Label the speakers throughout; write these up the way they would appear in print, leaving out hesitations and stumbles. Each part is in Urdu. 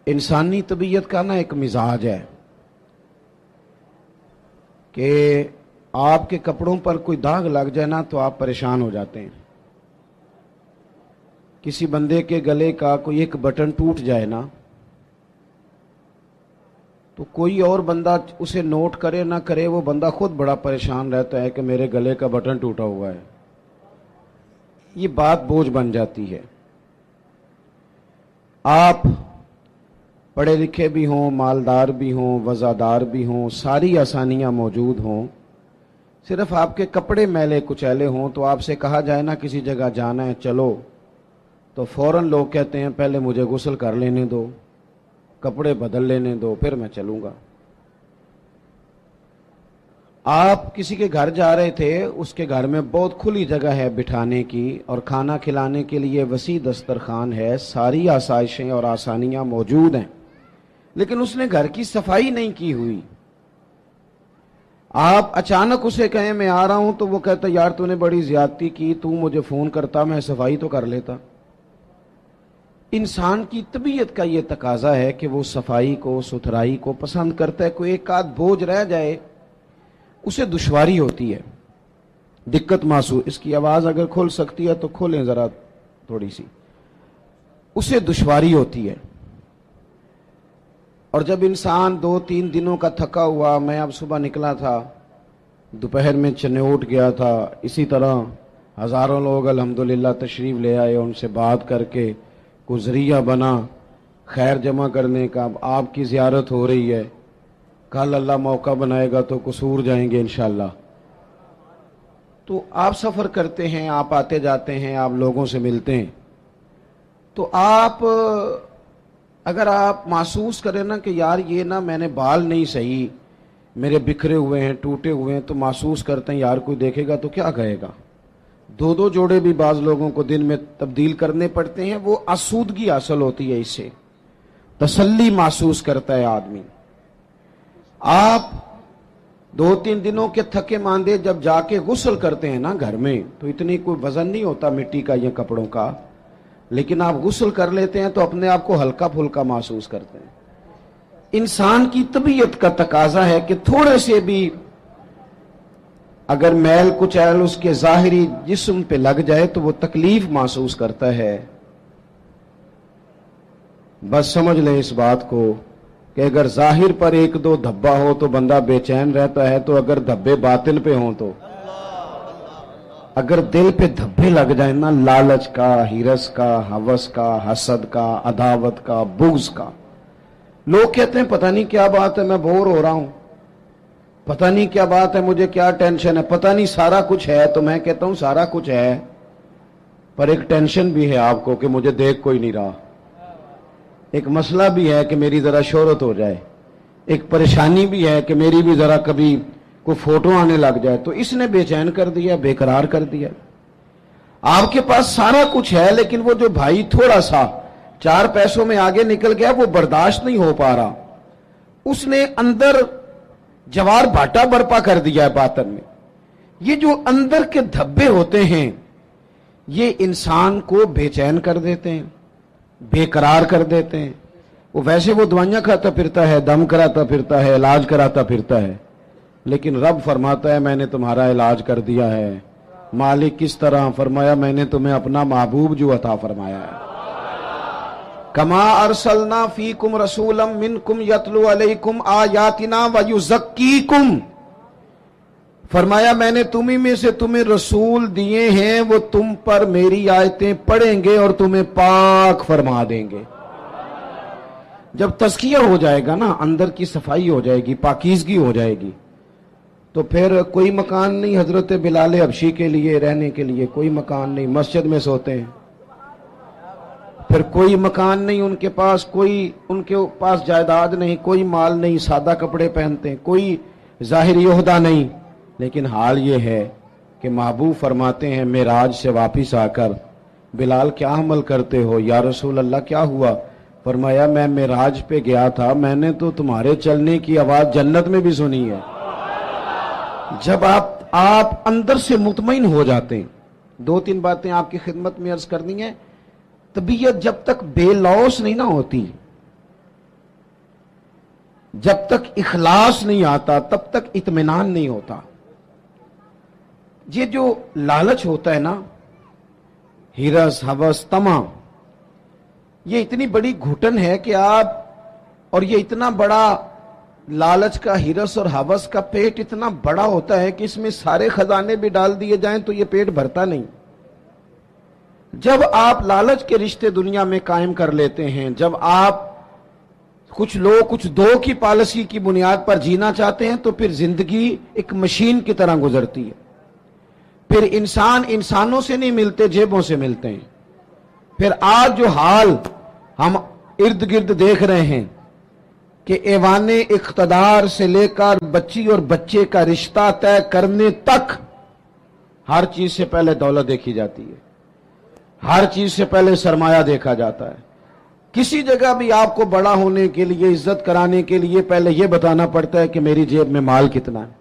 Speaker 1: انسانی طبیعت کا نا ایک مزاج ہے کہ آپ کے کپڑوں پر کوئی داغ لگ جائے نا تو آپ پریشان ہو جاتے ہیں. کسی بندے کے گلے کا کوئی ایک بٹن ٹوٹ جائے نا تو کوئی اور بندہ اسے نوٹ کرے نہ کرے، وہ بندہ خود بڑا پریشان رہتا ہے کہ میرے گلے کا بٹن ٹوٹا ہوا ہے. یہ بات بوجھ بن جاتی ہے. آپ پڑھے لکھے بھی ہوں، مالدار بھی ہوں، وزادار بھی ہوں، ساری آسانیاں موجود ہوں، صرف آپ کے کپڑے میلے کچیلے ہوں تو آپ سے کہا جائے نا کسی جگہ جانا ہے چلو، تو فوراً لوگ کہتے ہیں پہلے مجھے غسل کر لینے دو، کپڑے بدل لینے دو، پھر میں چلوں گا. آپ کسی کے گھر جا رہے تھے، اس کے گھر میں بہت کھلی جگہ ہے بٹھانے کی اور کھانا کھلانے کے لیے وسیع دسترخوان ہے، ساری آسائشیں اور آسانیاں موجود ہیں، لیکن اس نے گھر کی صفائی نہیں کی ہوئی. آپ اچانک اسے کہیں میں آ رہا ہوں تو وہ کہتا یار تو نے بڑی زیادتی کی، تو مجھے فون کرتا میں صفائی تو کر لیتا. انسان کی طبیعت کا یہ تقاضا ہے کہ وہ صفائی کو، ستھرائی کو پسند کرتا ہے. کوئی ایک آدھ بوجھ رہ جائے اسے دشواری ہوتی ہے، دقت محسوس. اس کی آواز اگر کھل سکتی ہے تو کھولیں ذرا تھوڑی سی. اسے دشواری ہوتی ہے. اور جب انسان 2-3 دنوں کا تھکا ہوا، میں اب صبح نکلا تھا، دوپہر میں چنوٹ گیا تھا، اسی طرح ہزاروں لوگ الحمدللہ تشریف لے آئے، ان سے بات کر کے کوئی ذریعہ بنا خیر جمع کرنے کا. اب آپ کی زیارت ہو رہی ہے، کل اللہ موقع بنائے گا تو قصور جائیں گے انشاءاللہ. تو آپ سفر کرتے ہیں، آپ آتے جاتے ہیں، آپ لوگوں سے ملتے ہیں، تو آپ اگر آپ محسوس کریں نا کہ یار یہ نا میں نے بال نہیں صحیح، میرے بکھرے ہوئے ہیں، ٹوٹے ہوئے ہیں، تو محسوس کرتے ہیں یار کوئی دیکھے گا تو کیا کہے گا. 2 جوڑے بھی بعض لوگوں کو دن میں تبدیل کرنے پڑتے ہیں. وہ آسودگی حاصل ہوتی ہے، اس سے تسلی محسوس کرتا ہے آدمی. آپ 2-3 دنوں کے تھکے ماندے جب جا کے غسل کرتے ہیں نا گھر میں تو اتنی کوئی وزن نہیں ہوتا مٹی کا یا کپڑوں کا، لیکن آپ غسل کر لیتے ہیں تو اپنے آپ کو ہلکا پھلکا محسوس کرتے ہیں. انسان کی طبیعت کا تقاضا ہے کہ تھوڑے سے بھی اگر میل کچیل اس کے ظاہری جسم پہ لگ جائے تو وہ تکلیف محسوس کرتا ہے. بس سمجھ لیں اس بات کو کہ اگر ظاہر پر 1-2 دھبا ہو تو بندہ بے چین رہتا ہے، تو اگر دھبے باطن پہ ہوں تو اگر دل پہ دھبے لگ جائیں نا، لالچ کا، ہرس کا، ہوس کا، حسد کا، عداوت کا، بغض کا، لوگ کہتے ہیں پتہ نہیں کیا بات ہے میں بور ہو رہا ہوں، پتہ نہیں کیا بات ہے مجھے کیا ٹینشن ہے، پتہ نہیں سارا کچھ ہے. تو میں کہتا ہوں سارا کچھ ہے پر ایک ٹینشن بھی ہے آپ کو کہ مجھے دیکھ کوئی نہیں رہا، ایک مسئلہ بھی ہے کہ میری ذرا شہرت ہو جائے، ایک پریشانی بھی ہے کہ میری بھی ذرا کبھی کوئی فوٹو آنے لگ جائے. تو اس نے بے چین کر دیا، بے قرار کر دیا. آپ کے پاس سارا کچھ ہے لیکن وہ جو بھائی تھوڑا سا 4 پیسوں میں آگے نکل گیا وہ برداشت نہیں ہو پا رہا، اس نے اندر جوار بھاٹا برپا کر دیا ہے باطن میں. یہ جو اندر کے دھبے ہوتے ہیں یہ انسان کو بے چین کر دیتے ہیں، بے قرار کر دیتے ہیں. وہ ویسے وہ دوائیاں کھاتا پھرتا ہے، دم کراتا پھرتا ہے، علاج کراتا پھرتا ہے، لیکن رب فرماتا ہے میں نے تمہارا علاج کر دیا ہے. مالک کس طرح؟ فرمایا میں نے تمہیں اپنا محبوب جو عطا فرمایا ہے. کما ارسلنا فیکم رسولا منکم یتلو علیکم آیاتنا ویزکیکم. فرمایا میں نے تمہیں میں سے تمہیں رسول دیے ہیں، وہ تم پر میری آیتیں پڑھیں گے اور تمہیں پاک فرما دیں گے. جب تزکیہ ہو جائے گا نا، اندر کی صفائی ہو جائے گی، پاکیزگی ہو جائے گی، تو پھر کوئی مکان نہیں حضرت بلال حبشی کے لیے رہنے کے لیے، کوئی مکان نہیں، مسجد میں سوتے ہیں. پھر کوئی مکان نہیں ان کے پاس، کوئی ان کے پاس جائیداد نہیں، کوئی مال نہیں، سادہ کپڑے پہنتے ہیں، کوئی ظاہری عہدہ نہیں. لیکن حال یہ ہے کہ محبوب فرماتے ہیں معراج سے واپس آ کر بلال کیا عمل کرتے ہو؟ یا رسول اللہ کیا ہوا؟ فرمایا میں معراج پہ گیا تھا، میں نے تو تمہارے چلنے کی آواز جنت میں بھی سنی ہے. جب آپ اندر سے مطمئن ہو جاتے ہیں. 2-3 باتیں آپ کی خدمت میں عرض کرنی ہے. طبیعت جب تک بے لوث نہیں نہ ہوتی، جب تک اخلاص نہیں آتا تب تک اطمینان نہیں ہوتا. یہ جو لالچ ہوتا ہے نا، ہرس ہوس طمع، یہ اتنی بڑی گھٹن ہے کہ آپ، اور یہ اتنا بڑا لالچ کا، ہرس اور ہوس کا پیٹ اتنا بڑا ہوتا ہے کہ اس میں سارے خزانے بھی ڈال دیے جائیں تو یہ پیٹ بھرتا نہیں. جب آپ لالچ کے رشتے دنیا میں قائم کر لیتے ہیں، جب آپ کچھ لوگ کچھ دو کی پالیسی کی بنیاد پر جینا چاہتے ہیں، تو پھر زندگی ایک مشین کی طرح گزرتی ہے. پھر انسان انسانوں سے نہیں ملتے، جیبوں سے ملتے ہیں. پھر آج جو حال ہم ارد گرد دیکھ رہے ہیں کہ ایوان اقتدار سے لے کر بچی اور بچے کا رشتہ طے کرنے تک ہر چیز سے پہلے دولت دیکھی جاتی ہے، ہر چیز سے پہلے سرمایہ دیکھا جاتا ہے. کسی جگہ بھی آپ کو بڑا ہونے کے لیے، عزت کرانے کے لیے پہلے یہ بتانا پڑتا ہے کہ میری جیب میں مال کتنا ہے.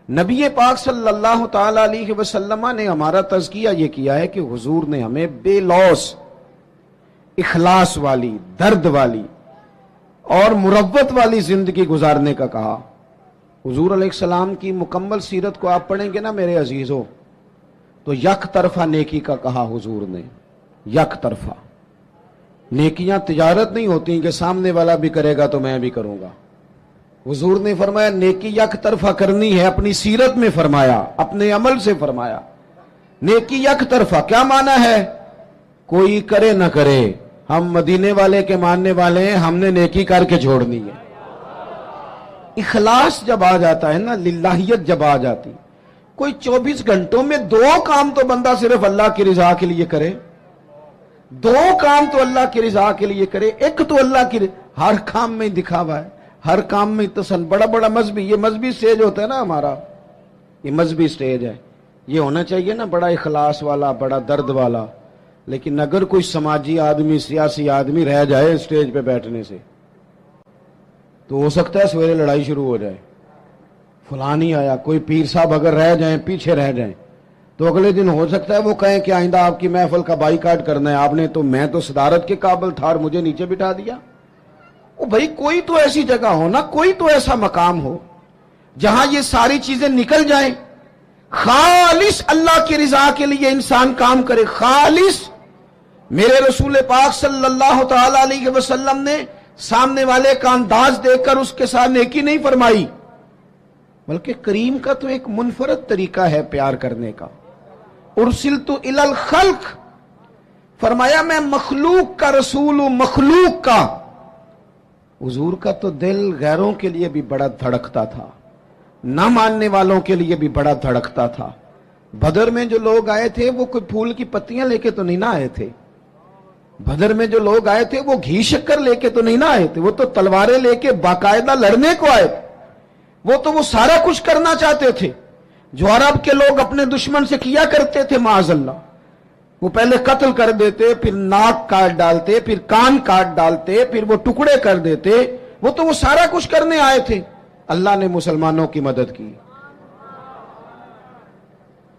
Speaker 1: نبی پاک صلی اللہ تعالی علیہ وسلم نے ہمارا تزکیہ یہ کیا ہے کہ حضور نے ہمیں بے لوث، اخلاص والی، درد والی اور مروت والی زندگی گزارنے کا کہا. حضور علیہ السلام کی مکمل سیرت کو آپ پڑھیں گے نا میرے عزیزوں، تو یک طرفہ نیکی کا کہا حضور نے. یک طرفہ نیکیاں تجارت نہیں ہوتی کہ سامنے والا بھی کرے گا تو میں بھی کروں گا. حضور نے فرمایا نیکی یک طرفہ کرنی ہے. اپنی سیرت میں فرمایا، اپنے عمل سے فرمایا نیکی یک طرفہ. کیا معنی ہے؟ کوئی کرے نہ کرے، ہم مدینے والے کے ماننے والے ہیں، ہم نے نیکی کر کے چھوڑنی ہے. اخلاص جب آ جاتا ہے نا، للہیت جب آ جاتی، کوئی 24 گھنٹوں میں 2 کام تو بندہ صرف اللہ کی رضا کے لیے کرے. 2 کام تو اللہ کی رضا کے لیے کرے. ایک تو اللہ کی ہر کام میں دکھاوا ہے، ہر کام میں تسن. بڑا بڑا مذہبی، یہ مذہبی سٹیج ہوتا ہے نا ہمارا، یہ مذہبی سٹیج ہے. یہ ہونا چاہیے نا بڑا اخلاص والا، بڑا درد والا. لیکن اگر کوئی سماجی آدمی، سیاسی آدمی رہ جائے سٹیج پہ بیٹھنے سے، تو ہو سکتا ہے سویرے لڑائی شروع ہو جائے. فلاں نہیں آیا. کوئی پیر صاحب اگر رہ جائیں، پیچھے رہ جائیں، تو اگلے دن ہو سکتا ہے وہ کہیں کہ آئندہ آپ کی محفل کا بائیکاٹ کرنا ہے. آپ نے تو، میں تو صدارت کے قابل تھا اور مجھے نیچے بٹھا دیا. او بھائی، کوئی تو ایسی جگہ ہو نا، کوئی تو ایسا مقام ہو جہاں یہ ساری چیزیں نکل جائیں. خالص اللہ کی رضا کے لیے انسان کام کرے. خالص. میرے رسول پاک صلی اللہ تعالی علیہ وسلم نے سامنے والے کا انداز دیکھ کر اس کے ساتھ نیکی نہیں فرمائی، بلکہ کریم کا تو ایک منفرد طریقہ ہے پیار کرنے کا. ارسلت الی الخلق، فرمایا میں مخلوق کا رسول ہوں، مخلوق کا. حضور کا تو دل غیروں کے لیے بھی بڑا دھڑکتا تھا، نہ ماننے والوں کے لیے بھی بڑا دھڑکتا تھا. بدر میں جو لوگ آئے تھے وہ کوئی پھول کی پتیاں لے کے تو نہیں نہ آئے تھے. بدر میں جو لوگ آئے تھے وہ گھی شکر لے کے تو نہیں نہ آئے تھے، وہ تو تلواریں لے کے باقاعدہ لڑنے کو آئے تھے. وہ سارا کچھ کرنا چاہتے تھے جو عرب کے لوگ اپنے دشمن سے کیا کرتے تھے. معاذ اللہ، وہ پہلے قتل کر دیتے، پھر ناک کاٹ ڈالتے، پھر کان کاٹ ڈالتے، پھر وہ ٹکڑے کر دیتے. وہ سارا کچھ کرنے آئے تھے. اللہ نے مسلمانوں کی مدد کی.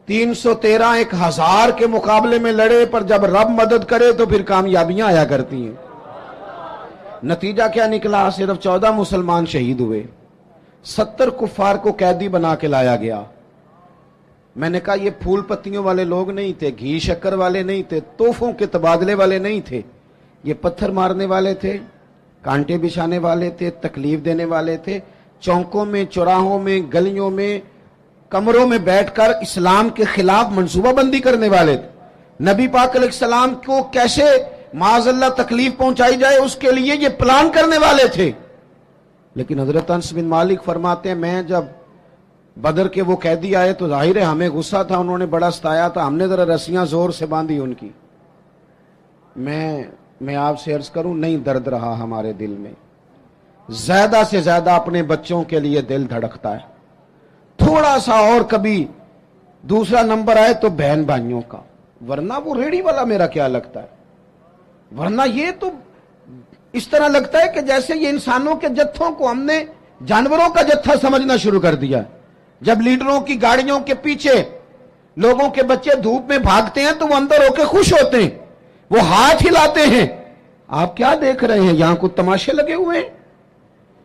Speaker 1: 313 1000 کے مقابلے میں لڑے، پر جب رب مدد کرے تو پھر کامیابیاں آیا کرتی ہیں. نتیجہ کیا نکلا؟ صرف 14 مسلمان شہید ہوئے. 70 کفار کو قیدی بنا کے لایا گیا. میں نے کہا یہ پھول پتیوں والے لوگ نہیں تھے، گھی شکر والے نہیں تھے، تحفوں کے تبادلے والے نہیں تھے. یہ پتھر مارنے والے تھے، کانٹے بچھانے والے تھے، تکلیف دینے والے تھے. چوکوں میں، چوراہوں میں، گلیوں میں، کمروں میں بیٹھ کر اسلام کے خلاف منصوبہ بندی کرنے والے تھے. نبی پاک علیہ السلام کو کیسے معاذ اللہ تکلیف پہنچائی جائے اس کے لیے یہ پلان کرنے والے تھے. لیکن حضرت انس بن مالک فرماتے ہیں میں جب بدر کے وہ قیدی آئے تو ظاہر ہے ہمیں غصہ تھا، انہوں نے بڑا ستایا تھا، ہم نے ذرا رسیاں زور سے باندھی ان کی. میں آپ سے عرض کروں، نہیں درد رہا ہمارے دل میں. زیادہ سے زیادہ اپنے بچوں کے لیے دل دھڑکتا ہے. تھوڑا سا اور کبھی دوسرا نمبر آئے تو بہن بھائیوں کا، ورنہ وہ ریڑھی والا میرا کیا لگتا ہے. ورنہ یہ تو اس طرح لگتا ہے کہ جیسے یہ انسانوں کے جتھوں کو ہم نے جانوروں کا جتھا سمجھنا شروع کر دیا. جب لیڈروں کی گاڑیوں کے پیچھے لوگوں کے بچے دھوپ میں بھاگتے ہیں تو وہ اندر ہو کے خوش ہوتے ہیں، وہ ہاتھ ہلاتے ہیں. آپ کیا دیکھ رہے ہیں؟ یہاں کو تماشے لگے ہوئے ہیں.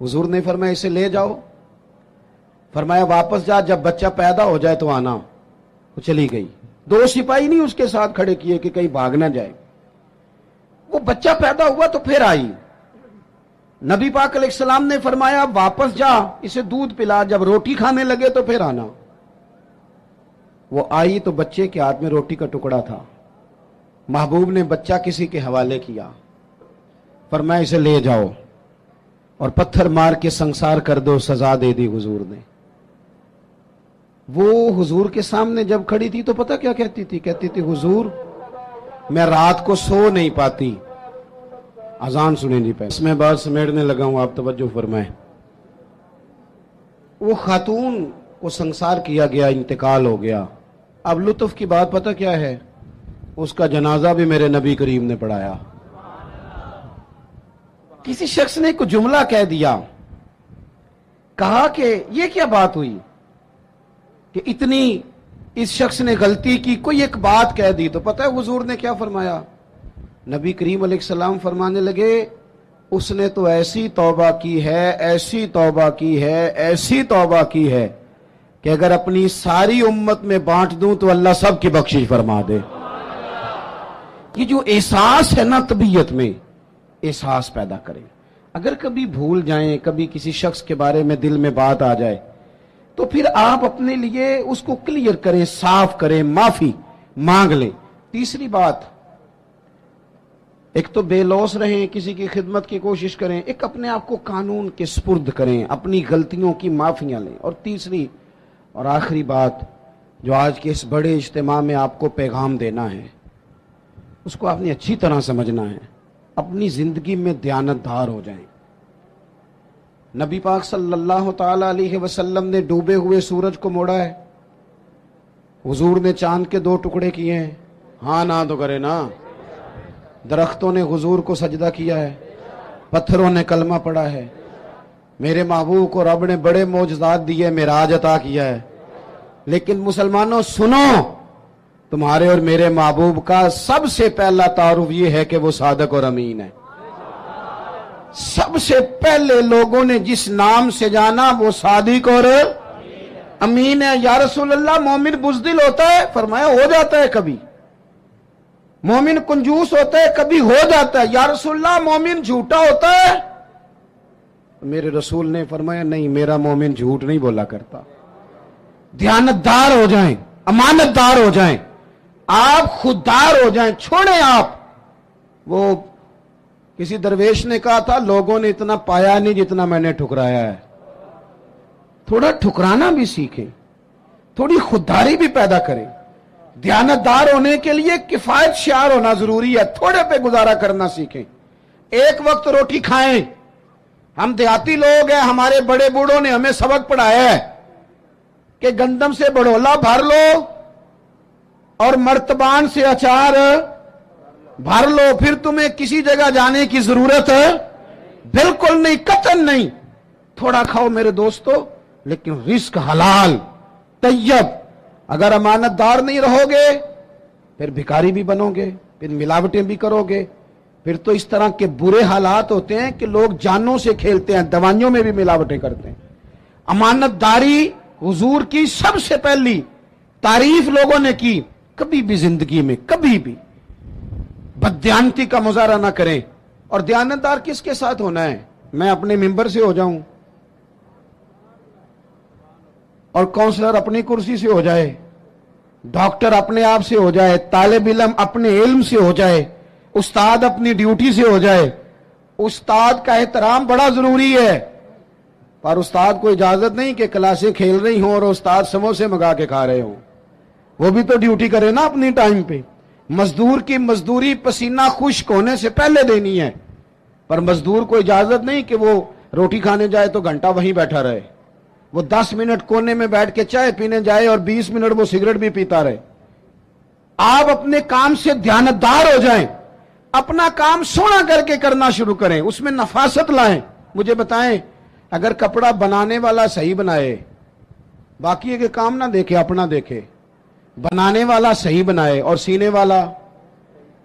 Speaker 1: حضور نے فرمایا اسے لے جاؤ، فرمایا واپس جا، جب بچہ پیدا ہو جائے تو آنا۔ وہ چلی گئی، 2 سپاہی نہیں اس کے ساتھ کھڑے کیے کہ کہیں بھاگ نہ جائے۔ وہ بچہ پیدا ہوا تو پھر آئی، نبی پاک علیہ السلام نے فرمایا واپس جا، اسے دودھ پلا، جب روٹی کھانے لگے تو پھر آنا۔ وہ آئی تو بچے کے ہاتھ میں روٹی کا ٹکڑا تھا۔ محبوب نے بچہ کسی کے حوالے کیا، فرمایا اسے لے جاؤ اور پتھر مار کے سنسار کر دو، سزا دے دی حضور نے۔ وہ حضور کے سامنے جب کھڑی تھی تو پتہ کیا کہتی تھی؟ کہتی تھی حضور میں رات کو سو نہیں پاتی، اذان سنے نہیں پائی۔ اس میں بات سمیٹنے لگا ہوں، آپ توجہ فرمائیں۔ وہ خاتون کو سنسار کیا گیا، انتقال ہو گیا۔ اب لطف کی بات پتہ کیا ہے؟ اس کا جنازہ بھی میرے نبی کریم نے پڑھایا۔ کسی شخص نے کوئی جملہ کہہ دیا، کہا کہ یہ کیا بات ہوئی کہ اتنی اس شخص نے غلطی کی، کوئی ایک بات کہہ دی، تو پتہ ہے حضور نے کیا فرمایا؟ نبی کریم علیہ السلام فرمانے لگے اس نے تو ایسی توبہ کی ہے، ایسی توبہ کی ہے، ایسی توبہ کی ہے کہ اگر اپنی ساری امت میں بانٹ دوں تو اللہ سب کی بخشش فرما دے۔ یہ جو احساس ہے نا طبیعت میں، احساس پیدا کریں۔ اگر کبھی بھول جائیں، کبھی کسی شخص کے بارے میں دل میں بات آ جائے تو پھر آپ اپنے لیے اس کو کلیئر کریں، صاف کریں، معافی مانگ لیں۔ تیسری بات، ایک تو بے لوث رہیں، کسی کی خدمت کی کوشش کریں، ایک اپنے آپ کو قانون کے سپرد کریں، اپنی غلطیوں کی معافیاں لیں۔ اور تیسری اور آخری بات جو آج کے اس بڑے اجتماع میں آپ کو پیغام دینا ہے، اس کو آپ نے اچھی طرح سمجھنا ہے، اپنی زندگی میں دیانتدار ہو جائیں۔ نبی پاک صلی اللہ تعالی علیہ وسلم نے ڈوبے ہوئے سورج کو موڑا ہے، حضور نے چاند کے 2 ٹکڑے کیے ہیں، ہاں نہ تو کرے نا۔ درختوں نے حضور کو سجدہ کیا ہے، پتھروں نے کلمہ پڑھا ہے۔ میرے محبوب کو رب نے بڑے معجزات دیے، معراج عطا کیا ہے۔ لیکن مسلمانوں سنو، تمہارے اور میرے محبوب کا سب سے پہلا تعارف یہ ہے کہ وہ صادق اور امین ہے۔ سب سے پہلے لوگوں نے جس نام سے جانا وہ صادق اور امین ہے۔ یا رسول اللہ مومن بزدل ہوتا ہے؟ فرمایا ہو جاتا ہے کبھی۔ مومن کنجوس ہوتا ہے؟ کبھی ہو جاتا ہے۔ یا رسول اللہ مومن جھوٹا ہوتا ہے؟ میرے رسول نے فرمایا نہیں، میرا مومن جھوٹ نہیں بولا کرتا۔ دیانتدار ہو جائیں، امانت دار ہو جائیں، آپ خوددار ہو جائیں، چھوڑیں آپ۔ وہ کسی درویش نے کہا تھا لوگوں نے اتنا پایا نہیں جتنا میں نے ٹھکرایا ہے۔ تھوڑا ٹھکرانا بھی سیکھیں، تھوڑی خودداری بھی پیدا کریں۔ دیانتدار ہونے کے لیے کفایت شعار ہونا ضروری ہے، تھوڑے پہ گزارا کرنا سیکھیں۔ ایک وقت روٹی کھائیں۔ ہم دیہاتی لوگ ہیں، ہمارے بڑے بوڑھوں نے ہمیں سبق پڑھایا ہے کہ گندم سے بڑولا بھر لو اور مرتبان سے اچار بھر لو، پھر تمہیں کسی جگہ جانے کی ضرورت بالکل نہیں، قطعاً نہیں۔ تھوڑا کھاؤ میرے دوستو، لیکن رزق حلال طیب۔ اگر امانت دار نہیں رہو گے پھر بھکاری بھی بنو گے، پھر ملاوٹیں بھی کرو گے، پھر تو اس طرح کے برے حالات ہوتے ہیں کہ لوگ جانوں سے کھیلتے ہیں، دوائیوں میں بھی ملاوٹیں کرتے ہیں۔ امانت داری حضور کی سب سے پہلی تعریف لوگوں نے کی۔ کبھی بھی زندگی میں کبھی بھی بددیانتی کا مظاہرہ نہ کریں۔ اور دیانتدار کس کے ساتھ ہونا ہے؟ میں اپنے ممبر سے ہو جاؤں اور کونسلر اپنی کرسی سے ہو جائے، ڈاکٹر اپنے آپ سے ہو جائے، طالب علم اپنے علم سے ہو جائے، استاد اپنی ڈیوٹی سے ہو جائے۔ استاد کا احترام بڑا ضروری ہے، پر استاد کو اجازت نہیں کہ کلاسیں کھیل رہی ہوں اور استاد سموسے منگا کے کھا رہے ہوں۔ وہ بھی تو ڈیوٹی کرے نا اپنی ٹائم پہ۔ مزدور کی مزدوری پسینہ خشک ہونے سے پہلے دینی ہے، پر مزدور کو اجازت نہیں کہ وہ روٹی کھانے جائے تو گھنٹہ وہیں بیٹھا رہے، وہ 10 منٹ کونے میں بیٹھ کے چائے پینے جائے اور 20 منٹ وہ سگریٹ بھی پیتا رہے۔ آپ اپنے کام سے دیانتدار ہو جائیں، اپنا کام سونا کر کے کرنا شروع کریں، اس میں نفاست لائیں۔ مجھے بتائیں، اگر کپڑا بنانے والا صحیح بنائے، باقی کے کام نہ دیکھے، اپنا دیکھے، بنانے والا صحیح بنائے اور سینے والا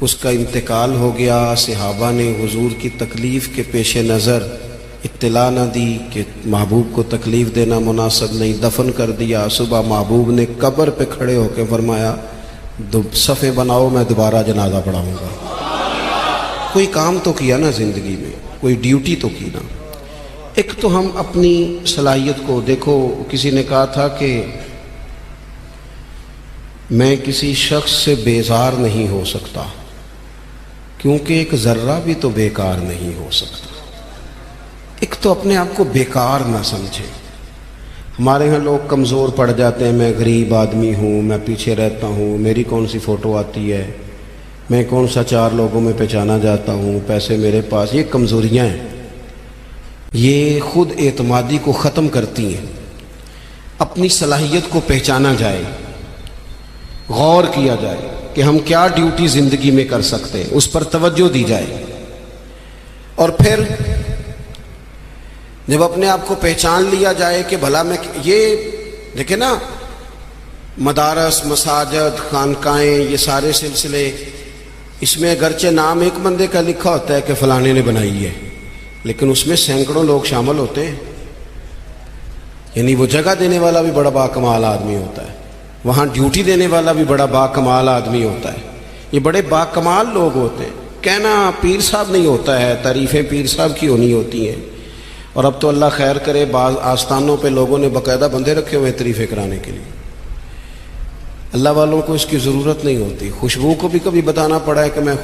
Speaker 2: اس کا انتقال ہو گیا، صحابہ نے حضور کی تکلیف کے پیش نظر اطلاع نہ دی کہ محبوب کو تکلیف دینا مناسب نہیں، دفن کر دیا۔ صبح محبوب نے قبر پہ کھڑے ہو کے فرمایا صفیں بناؤ، میں دوبارہ جنازہ پڑھاؤں گا۔ کوئی کام تو کیا نا زندگی میں، کوئی ڈیوٹی تو کی نا۔ ایک تو ہم اپنی صلاحیت کو دیکھو، کسی نے کہا تھا کہ میں کسی شخص سے بیزار نہیں ہو سکتا کیونکہ ایک ذرہ بھی تو بیکار نہیں ہو سکتا۔ ایک تو اپنے آپ کو بیکار نہ سمجھے۔ ہمارے ہاں لوگ کمزور پڑ جاتے ہیں، میں غریب آدمی ہوں، میں پیچھے رہتا ہوں، میری کون سی فوٹو آتی ہے، میں کون سا 4 لوگوں میں پہچانا جاتا ہوں، پیسے میرے پاس۔ یہ کمزوریاں ہیں، یہ خود اعتمادی کو ختم کرتی ہیں۔ اپنی صلاحیت کو پہچانا جائے، غور کیا جائے کہ ہم کیا ڈیوٹی زندگی میں کر سکتے ہیں، اس پر توجہ دی جائے۔ اور پھر جب اپنے آپ کو پہچان لیا جائے کہ بھلا میں یہ دیکھیں نا، مدارس، مساجد، خانقاہیں، یہ سارے سلسلے، اس میں اگرچہ نام ایک بندے کا لکھا ہوتا ہے کہ فلانے نے بنائی ہے، لیکن اس میں سینکڑوں لوگ شامل ہوتے ہیں۔ یعنی وہ جگہ دینے والا بھی بڑا باکمال آدمی ہوتا ہے، وہاں ڈیوٹی دینے والا بھی بڑا باکمال آدمی ہوتا ہے۔ یہ بڑے باکمال لوگ ہوتے ہیں۔ کہنا پیر صاحب نہیں ہوتا ہے، تعریفیں پیر صاحب کی ہونی ہوتی ہیں۔ اور اب تو اللہ خیر کرے، بعض آستانوں پہ لوگوں نے باقاعدہ بندے رکھے ہوئے ہیں تعریفیں کرانے کے لیے۔ اللہ والوں کو اس کی ضرورت نہیں ہوتی۔ خوشبو کو بھی کبھی بتانا پڑا ہے کہ میں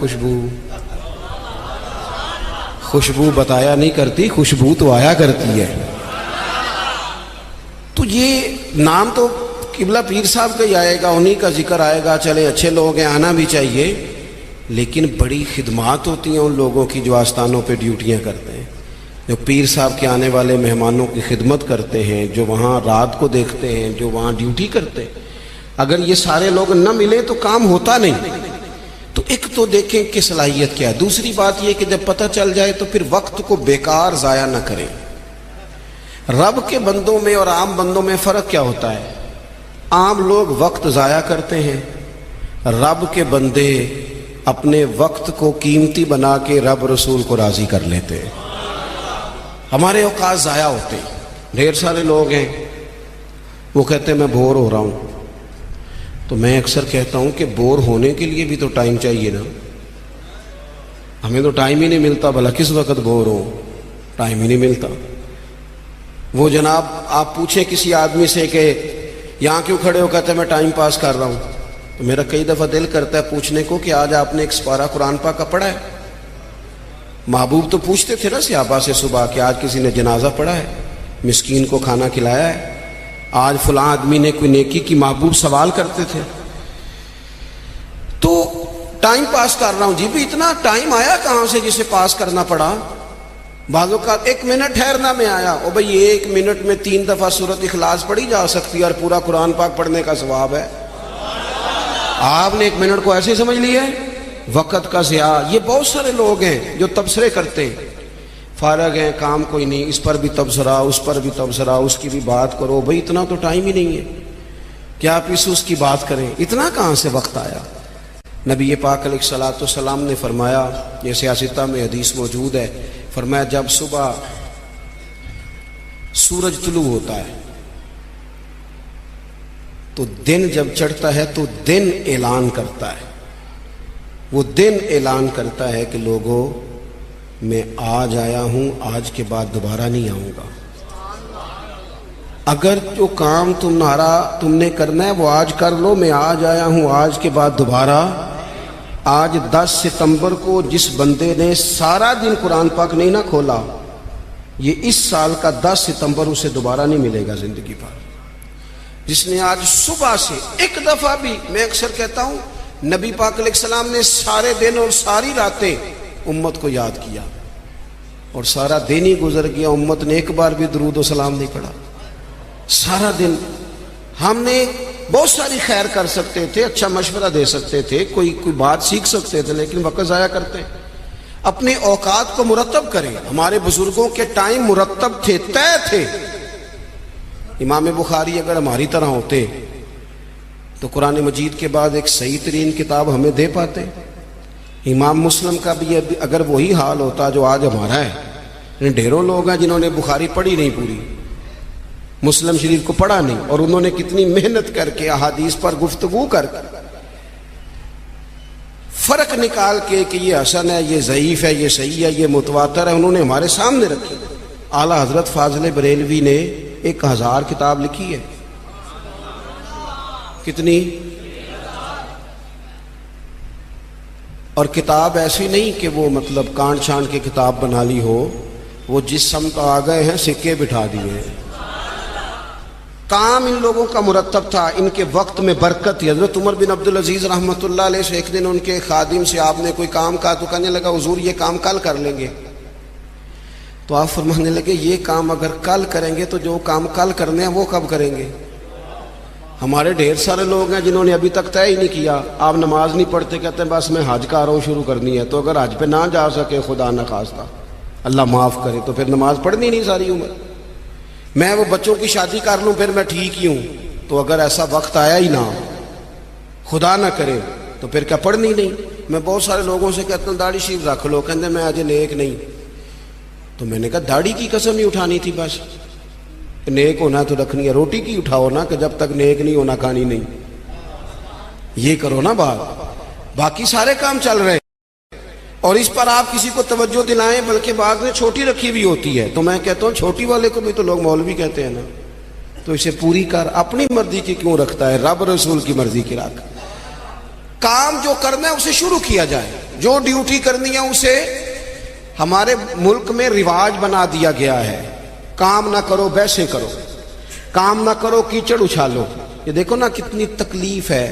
Speaker 2: خوشبو بتایا نہیں کرتی، خوشبو تو آیا کرتی ہے۔ تو یہ نام تو قبلہ پیر صاحب کا ہی آئے گا، انہی کا ذکر آئے گا، چلے اچھے لوگ ہیں، آنا بھی چاہیے، لیکن بڑی خدمات ہوتی ہیں ان لوگوں کی جو آستانوں پہ ڈیوٹیاں کرتے ہیں، جو پیر صاحب کے آنے والے مہمانوں کی خدمت کرتے ہیں، جو وہاں رات کو دیکھتے ہیں، جو وہاں ڈیوٹی کرتے ہیں۔ اگر یہ سارے لوگ نہ ملیں تو کام ہوتا نہیں۔ تو ایک تو دیکھیں کہ صلاحیت کیا ہے۔ دوسری بات یہ کہ جب پتہ چل جائے تو پھر وقت کو بیکار ضائع نہ کریں۔ رب کے بندوں میں اور عام بندوں میں فرق کیا ہوتا ہے؟ عام لوگ وقت ضائع کرتے ہیں، رب کے بندے اپنے وقت کو قیمتی بنا کے رب رسول کو راضی کر لیتے ہیں۔ ہمارے اوقات ضائع ہوتے ہیں۔ ڈھیر سارے لوگ ہیں وہ کہتے ہیں میں بور ہو رہا ہوں، تو میں اکثر کہتا ہوں کہ بور ہونے کے لیے بھی تو ٹائم چاہیے نا۔ ہمیں تو ٹائم ہی نہیں ملتا، بھلا کس وقت بور ہو، ٹائم ہی نہیں ملتا۔ وہ جناب آپ پوچھیں کسی آدمی سے کہ یہاں کیوں کھڑے ہو، کہتے ہیں میں ٹائم پاس کر رہا ہوں، تو میرا کئی دفعہ دل کرتا ہے پوچھنے کو کہ آج آپ نے ایک سپارہ قرآن پاک کا پڑھا ہے؟ محبوب تو پوچھتے تھے نا صحابہ سے صبح کہ آج کسی نے جنازہ پڑھا ہے، مسکین کو کھانا کھلایا ہے، آج فلاں آدمی نے کوئی نیکی کی، محبوب سوال کرتے تھے۔ تو ٹائم پاس کر رہا ہوں جی، بھی اتنا ٹائم آیا کہاں سے جسے پاس کرنا پڑا؟ بعضوں کا 1 منٹ ٹھہرنا میں آیا، او بھئی 1 منٹ میں 3 دفعہ سورۃ اخلاص پڑھی جا سکتی ہے اور پورا قرآن پاک پڑھنے کا ثواب ہے۔ آپ نے 1 منٹ کو ایسے سمجھ لیا ہے، وقت کا ضیاع۔ یہ بہت سارے لوگ ہیں جو تبصرے کرتے ہیں، فارغ ہیں، کام کوئی نہیں، اس پر بھی تبصرہ، اس پر بھی تبصرہ، اس کی بھی بات کرو۔ بھئی اتنا تو ٹائم ہی نہیں ہے کہ آپ اس کی بات کریں، اتنا کہاں سے وقت آیا؟ نبی پاک علیہ الصلوۃ والسلام نے فرمایا، یہ سیاستہ میں حدیث موجود ہے، فرمایا جب صبح سورج طلوع ہوتا ہے تو دن جب چڑھتا ہے تو دن اعلان کرتا ہے، وہ دن اعلان کرتا ہے کہ لوگوں میں آج آیا ہوں، آج کے بعد دوبارہ نہیں آؤں گا۔ اگر جو کام تم نے کرنا ہے وہ آج کر لو، میں آج آیا ہوں، آج کے بعد دوبارہ۔ آج 10 ستمبر کو جس بندے نے سارا دن قرآن پاک نہیں نہ کھولا، یہ اس سال کا 10 ستمبر اسے دوبارہ نہیں ملے گا زندگی پر۔ جس نے آج صبح سے ایک دفعہ بھی، میں اکثر کہتا ہوں، نبی پاک علیہ السلام نے سارے دن اور ساری راتیں امت کو یاد کیا، اور سارا دن ہی گزر گیا، امت نے ایک بار بھی درود و سلام نہیں پڑھا۔ سارا دن ہم نے بہت ساری خیر کر سکتے تھے، اچھا مشورہ دے سکتے تھے، کوئی بات سیکھ سکتے تھے، لیکن وقت ضائع کرتے ہیں۔ اپنے اوقات کو مرتب کریں۔ ہمارے بزرگوں کے ٹائم مرتب تھے، طے تھے۔ امام بخاری اگر ہماری طرح ہوتے تو قرآن مجید کے بعد ایک صحیح ترین کتاب ہمیں دے پاتے، امام مسلم کا بھی اگر وہی حال ہوتا جو آج ہمارا ہے، ڈھیروں لوگ ہیں جنہوں نے بخاری پڑھی نہیں پوری، مسلم شریف کو پڑھا نہیں، اور انہوں نے کتنی محنت کر کے احادیث پر گفتگو کر کے فرق نکال کے کہ یہ حسن ہے، یہ ضعیف ہے، یہ صحیح ہے، یہ متواتر ہے، انہوں نے ہمارے سامنے رکھی۔ اعلیٰ حضرت فاضل بریلوی نے 1000 کتاب لکھی ہے۔ کتنی؟ اور کتاب ایسی نہیں کہ وہ مطلب کانٹ چھانٹ کے کتاب بنا لی ہو، وہ جس سمت آ گئے ہیں سکے بٹھا دیے ہیں۔ کام ان لوگوں کا مرتب تھا، ان کے وقت میں برکت تھی۔ حضرت عمر بن عبدالعزیز رحمۃ اللہ علیہ سے ایک دن ان کے خادم سے آپ نے کوئی کام کہا تو کہنے لگا حضور یہ کام کل کر لیں گے، تو آپ فرمانے لگے یہ کام اگر کل کریں گے تو جو کام کل کرنے ہیں وہ کب کریں گے؟ ہمارے ڈھیر سارے لوگ ہیں جنہوں نے ابھی تک طے ہی نہیں کیا، آپ نماز نہیں پڑھتے، کہتے ہیں بس میں حج کا رہا ہوں شروع کرنی ہے، تو اگر حج پہ نہ جا سکے خدا نخواستہ اللہ معاف کرے تو پھر نماز پڑھنی نہیں ساری عمر۔ میں وہ بچوں کی شادی کر لوں پھر میں ٹھیک ہی ہوں، تو اگر ایسا وقت آیا ہی نہ خدا نہ کرے تو پھر کیا پڑھنی نہیں؟ میں بہت سارے لوگوں سے کہتا ہوں داڑھی شریف رکھ لو، کہتے میں آج نیک نہیں، تو میں نے کہا داڑھی کی قسم ہی اٹھانی تھی، بس نیک ہونا تو رکھنی ہے، روٹی کی اٹھاؤ نا کہ جب تک نیک نہیں ہونا کھانی نہیں، یہ کرو نا بات، باقی سارے کام چل رہے ہیں اور اس پر آپ کسی کو توجہ دلائیں، بلکہ بعض نے چھوٹی رکھی بھی ہوتی ہے، تو میں کہتا ہوں چھوٹی والے کو بھی تو لوگ مولوی کہتے ہیں نا، تو اسے پوری کر، اپنی مرضی کی کیوں رکھتا ہے، رب رسول کی مرضی کی رکھ۔ کام جو کرنا ہے اسے شروع کیا جائے، جو ڈیوٹی کرنی ہے اسے ہمارے ملک میں رواج بنا دیا گیا ہے، کام نہ کرو بیسے کرو، کام نہ کرو کیچڑ اچھالو۔ یہ دیکھو نا کتنی تکلیف ہے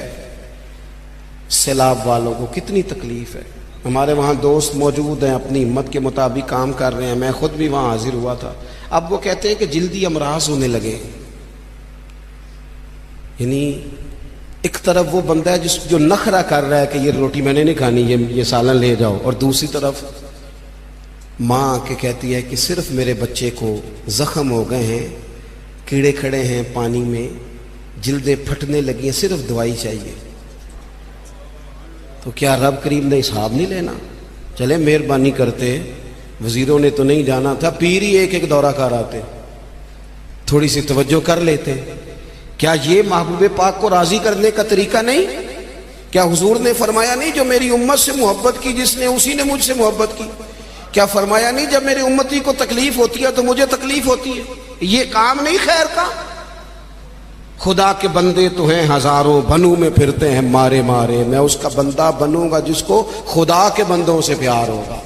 Speaker 2: سیلاب والوں کو، کتنی تکلیف ہے۔ ہمارے وہاں دوست موجود ہیں، اپنی ہمت کے مطابق کام کر رہے ہیں، میں خود بھی وہاں حاضر ہوا تھا۔ اب وہ کہتے ہیں کہ جلدی امراض ہونے لگے، یعنی ایک طرف وہ بندہ ہے جو نخرہ کر رہا ہے کہ یہ روٹی میں نے نہیں کھانی، یہ سالن لے جاؤ، اور دوسری طرف ماں کے کہتی ہے کہ صرف میرے بچے کو زخم ہو گئے ہیں، کیڑے کھڑے ہیں پانی میں، جلدیں پھٹنے لگی ہیں، صرف دوائی چاہیے۔ تو کیا رب کریم نے حساب نہیں لینا؟ چلے مہربانی کرتے، وزیروں نے تو نہیں جانا تھا، پیر ہی ایک ایک دورہ کر آتے، تھوڑی سی توجہ کر لیتے۔ کیا یہ محبوب پاک کو راضی کرنے کا طریقہ نہیں؟ کیا حضور نے فرمایا نہیں جو میری امت سے محبت کی جس نے اسی نے مجھ سے محبت کی؟ کیا فرمایا نہیں جب میری امتی کو تکلیف ہوتی ہے تو مجھے تکلیف ہوتی ہے؟ یہ کام نہیں خیر کا؟ خدا کے بندے تو ہیں ہزاروں، بنوں میں پھرتے ہیں مارے مارے، میں اس کا بندہ بنوں گا جس کو خدا کے بندوں سے پیار ہوگا۔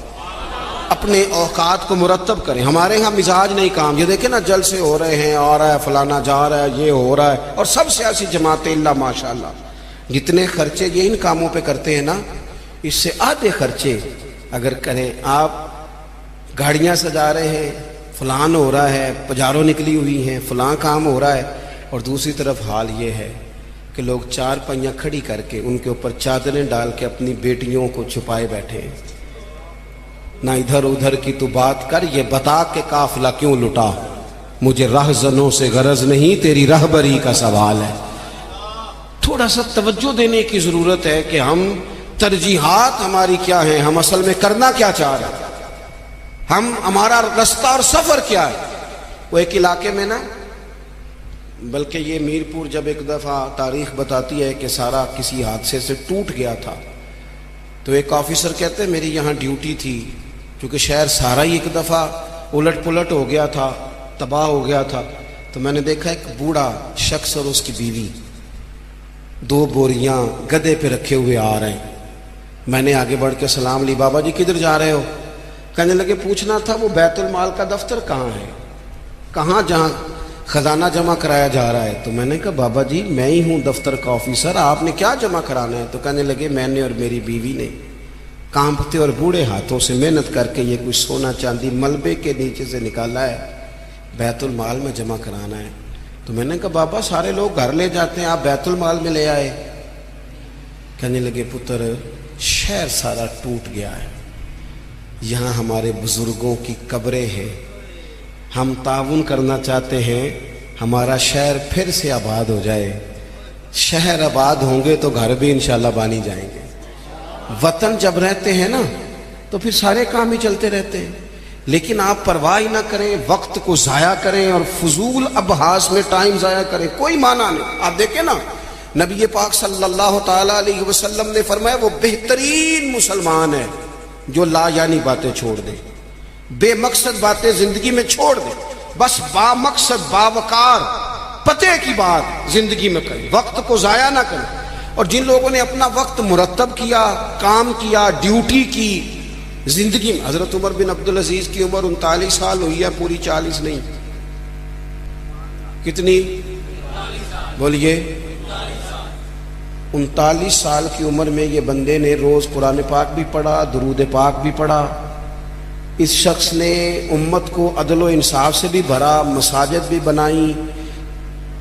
Speaker 2: اپنے اوقات کو مرتب کریں۔ ہمارے ہاں مزاج نہیں کام، یہ دیکھیں نا جلسے ہو رہے ہیں، آ رہا ہے فلانا جا رہا ہے، یہ ہو رہا ہے، اور سب سیاسی جماعتیں اللہ ماشاءاللہ جتنے خرچے یہ ان کاموں پہ کرتے ہیں نا، اس سے آدھے خرچے اگر کریں۔ آپ گاڑیاں سجا رہے ہیں، فلان ہو رہا ہے، پجاروں نکلی ہوئی ہیں، فلاں کام ہو رہا ہے، اور دوسری طرف حال یہ ہے کہ لوگ چار پہیاں کھڑی کر کے ان کے اوپر چادریں ڈال کے اپنی بیٹیوں کو چھپائے بیٹھے ہیں۔ نہ ادھر ادھر کی تو بات کر، یہ بتا کہ قافلہ کیوں لٹا، مجھے رہزنوں سے غرض نہیں، تیری رہبری کا سوال ہے۔ تھوڑا سا توجہ دینے کی ضرورت ہے کہ ہم ترجیحات ہماری کیا ہیں، ہم اصل میں کرنا کیا چاہ رہے ہیں، ہمارا رستہ اور سفر کیا ہے۔ وہ ایک علاقے میں نا، بلکہ یہ میرپور جب ایک دفعہ تاریخ بتاتی ہے کہ سارا کسی حادثے سے ٹوٹ گیا تھا، تو ایک آفیسر کہتے ہیں میری یہاں ڈیوٹی تھی، کیونکہ شہر سارا ہی ایک دفعہ الٹ پلٹ ہو گیا تھا، تباہ ہو گیا تھا، تو میں نے دیکھا ایک بوڑھا شخص اور اس کی بیوی 2 بوریاں گدے پہ رکھے ہوئے آ رہے ہیں۔ میں نے آگے بڑھ کے سلام لی، بابا جی کدھر جا رہے ہو؟ کہنے لگے پوچھنا تھا وہ بیت المال کا دفتر کہاں ہے، کہاں جہاں خزانہ جمع کرایا جا رہا ہے؟ تو میں نے کہا بابا جی میں ہی ہوں دفتر کا آفیسر، آپ نے کیا جمع کرانا ہے؟ تو کہنے لگے میں نے اور میری بیوی نے کانپتے اور بوڑھے ہاتھوں سے محنت کر کے یہ کچھ سونا چاندی ملبے کے نیچے سے نکالا ہے، بیت المال میں جمع کرانا ہے۔ تو میں نے کہا بابا سارے لوگ گھر لے جاتے ہیں، آپ بیت المال میں لے آئے؟ کہنے لگے پتر شہر سارا ٹوٹ گیا ہے، یہاں ہمارے بزرگوں کی قبریں ہیں، ہم تعاون کرنا چاہتے ہیں ہمارا شہر پھر سے آباد ہو جائے، شہر آباد ہوں گے تو گھر بھی انشاءاللہ بانی جائیں گے۔ وطن جب رہتے ہیں نا تو پھر سارے کام ہی چلتے رہتے ہیں، لیکن آپ پرواہ ہی نہ کریں، وقت کو ضائع کریں اور فضول ابحاث میں ٹائم ضائع کریں، کوئی معنی نہیں۔ آپ دیکھیں نا، نبی پاک صلی اللہ تعالی علیہ وسلم نے فرمایا وہ بہترین مسلمان ہے جو لا یعنی باتیں چھوڑ دے، بے مقصد باتیں زندگی میں چھوڑ دے، بس با مقصد باوقار پتے کی بات زندگی میں کریں، وقت کو ضائع نہ کریں۔ اور جن لوگوں نے اپنا وقت مرتب کیا، کام کیا، ڈیوٹی کی زندگی میں، حضرت عمر بن عبدالعزیز کی عمر 39 سال ہوئی ہے، پوری 40 نہیں، کتنی بولیے؟ 39 سال کی عمر میں یہ بندے نے روز قرآن پاک بھی پڑھا، درود پاک بھی پڑھا۔ اس شخص نے امت کو عدل و انصاف سے بھی بھرا، مساجد بھی بنائی،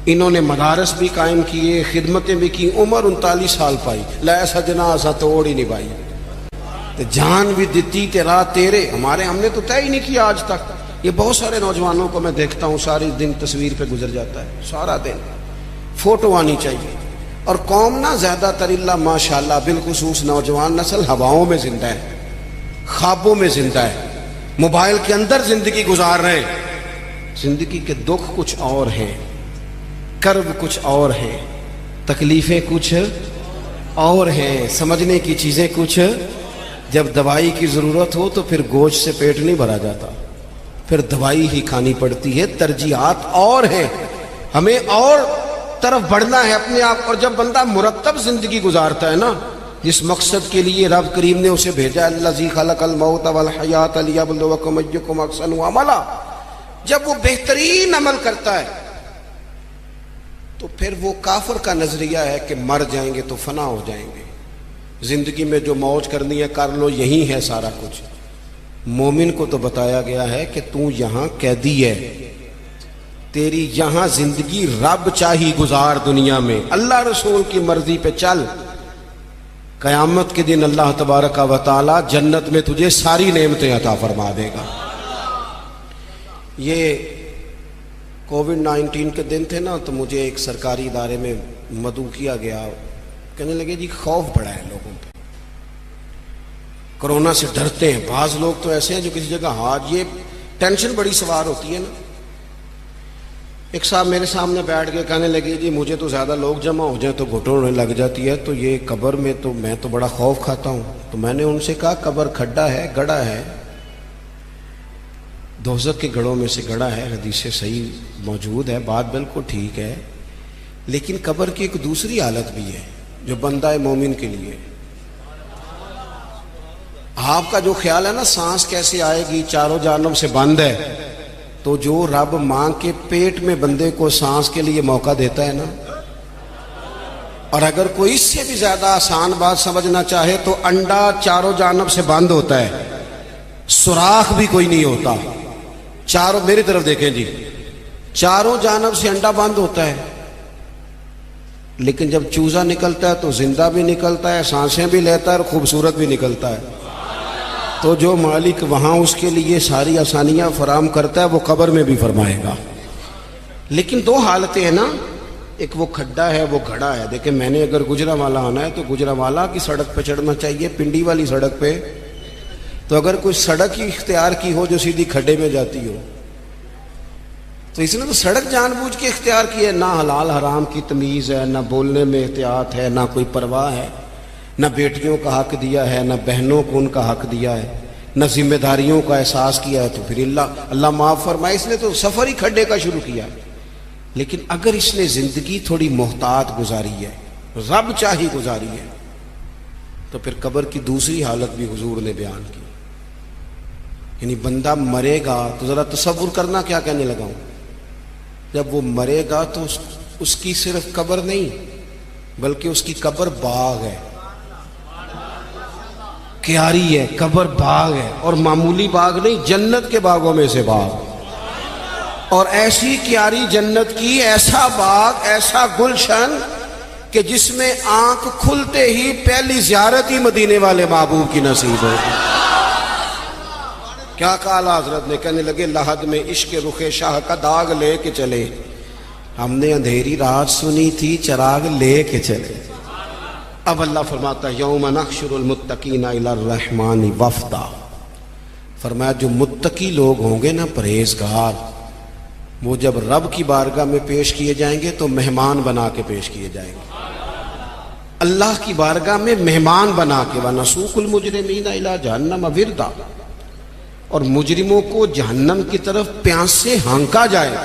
Speaker 2: انہوں نے مدارس بھی قائم کیے، خدمتیں بھی کی، عمر 39 سال پائی، لے سجنا اسا توڑ ہی نہیں پائی، جان بھی دیتی تیرا تیرے، ہم نے تو طے ہی نہیں کیا آج تک۔ یہ بہت سارے نوجوانوں کو میں دیکھتا ہوں، ساری دن تصویر پہ گزر جاتا ہے، سارا دن فوٹو آنی چاہیے۔ اور قوم نہ زیادہ تر اللہ ماشاءاللہ، بالخصوص نوجوان نسل ہواؤں میں زندہ ہے، خوابوں میں زندہ ہے، موبائل کے اندر زندگی گزار رہے ہیں۔ زندگی کے دکھ کچھ اور ہیں، کرب کچھ اور ہیں، تکلیفیں کچھ اور ہیں، سمجھنے کی چیزیں کچھ۔ جب دوائی کی ضرورت ہو تو پھر گوشت سے پیٹ نہیں بھرا جاتا، پھر دوائی ہی کھانی پڑتی ہے۔ ترجیحات اور ہیں، ہمیں اور طرف بڑھنا ہے اپنے آپ۔ اور جب بندہ مرتب زندگی گزارتا ہے نا، جس مقصد کے لیے رب کریم نے اسے بھیجا، الذی خلق الموت والحیات لیبلوکم ایکم احسن عملا، جب وہ بہترین عمل کرتا ہے تو پھر وہ کافر کا نظریہ ہے کہ مر جائیں گے تو فنا ہو جائیں گے، زندگی میں جو موج کرنی ہے کر لو، یہی ہے سارا کچھ۔ مومن کو تو بتایا گیا ہے کہ تو یہاں قیدی ہے، تیری یہاں زندگی رب چاہی گزار، دنیا میں اللہ رسول کی مرضی پہ چل، قیامت کے دن اللہ تبارک و تعالی جنت میں تجھے ساری نعمتیں عطا فرما دے گا۔ یہ کووڈ-19 کے دن تھے نا، تو مجھے ایک سرکاری ادارے میں مدعو کیا گیا، کہنے لگے جی خوف بڑا ہے لوگوں پہ، کرونا سے ڈرتے ہیں۔ بعض لوگ تو ایسے ہیں جو کسی جگہ ہاتھ، یہ ٹینشن بڑی سوار ہوتی ہے نا۔ ایک صاحب میرے سامنے بیٹھ کے کہنے لگے جی مجھے تو زیادہ لوگ جمع ہو جائیں تو گھٹن ہونے لگ جاتی ہے، تو یہ قبر میں تو میں تو بڑا خوف کھاتا ہوں۔ تو میں نے ان سے کہا قبر کھڈا ہے، گڑھا ہے، دوزخ کے گڑھوں میں سے گڑھا ہے، حدیث صحیح موجود ہے، بات بالکل ٹھیک ہے، لیکن قبر کی ایک دوسری حالت بھی ہے جو بندہ مومن کے لیے۔ آپ کا جو خیال ہے نا سانس کیسے آئے گی، چاروں جانب سے بند ہے، تو جو رب ماں کے پیٹ میں بندے کو سانس کے لیے موقع دیتا ہے نا، اور اگر کوئی اس سے بھی زیادہ آسان بات سمجھنا چاہے تو انڈا چاروں جانب سے بند ہوتا ہے، سوراخ بھی کوئی نہیں ہوتا، چاروں، میری طرف دیکھیں جی، چاروں جانب سے انڈا بند ہوتا ہے، لیکن جب چوزا نکلتا ہے تو زندہ بھی نکلتا ہے، سانسیں بھی لیتا ہے اور خوبصورت بھی نکلتا ہے۔ تو جو مالک وہاں اس کے لیے ساری آسانیاں فراہم کرتا ہے وہ قبر میں بھی فرمائے گا۔ لیکن دو حالتیں ہیں نا، ایک وہ کھڈا ہے، وہ گھڑا ہے۔ دیکھیں میں نے اگر گجرانوالہ آنا ہے تو گجرانوالہ کی سڑک پہ چڑھنا چاہیے، پنڈی والی سڑک پہ تو اگر کوئی سڑک ہی اختیار کی ہو جو سیدھی کھڈے میں جاتی ہو، تو اس نے تو سڑک جان بوجھ کے اختیار کی ہے، نہ حلال حرام کی تمیز ہے، نہ بولنے میں احتیاط ہے، نہ کوئی پرواہ ہے، نہ بیٹیوں کا حق دیا ہے، نہ بہنوں کو ان کا حق دیا ہے، نہ ذمہ داریوں کا احساس کیا ہے۔ تو پھر اللہ معاف فرمائے، اس نے تو سفر ہی کھڈے کا شروع کیا۔ لیکن اگر اس نے زندگی تھوڑی محتاط گزاری ہے، رب چاہی گزاری ہے، تو پھر قبر کی دوسری حالت بھی حضور نے بیان کی۔ یعنی بندہ مرے گا تو ذرا تصور کرنا کیا کہنے لگا ہوں، جب وہ مرے گا تو اس کی صرف قبر نہیں بلکہ اس کی قبر باغ ہے، کیاری ہے، قبر باغ ہے، اور معمولی باغ نہیں، جنت کے باغوں میں سے باغ، اور ایسی کیاری جنت کی، ایسا باغ، ایسا گلشن کہ جس میں آنکھ کھلتے ہی پہلی زیارت ہی مدینے والے محبوب کی نصیب ہوگی۔ کیا کہا حضرت نے، کہنے لگے لحد میں عشق رخ شاہ کا داغ لے کے چلے، ہم نے اندھیری رات سنی تھی چراغ لے کے چلے۔ اب اللہ فرماتا ہے یوم نحشر المتقین الی الرحمن وفدا، فرمایا جو متقی لوگ ہوں گے نا، پرہیزگار، وہ جب رب کی بارگاہ میں پیش کیے جائیں گے تو مہمان بنا کے پیش کیے جائیں گے، اللہ کی بارگاہ میں مہمان بنا کے۔ وَنَسُوقُ الْمُجْرِمِينَ إِلَىٰ جَهَنَّمَ وِرْدًا، اور مجرموں کو جہنم کی طرف پیاس سے ہانکا جائے،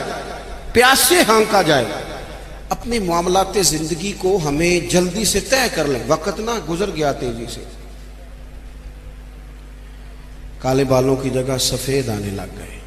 Speaker 2: پیاس سے ہانکا جائے۔ اپنے معاملات زندگی کو ہمیں جلدی سے طے کر لیں، وقت نہ گزر گیا تیزی سے، کالے بالوں کی جگہ سفید آنے لگ گئے،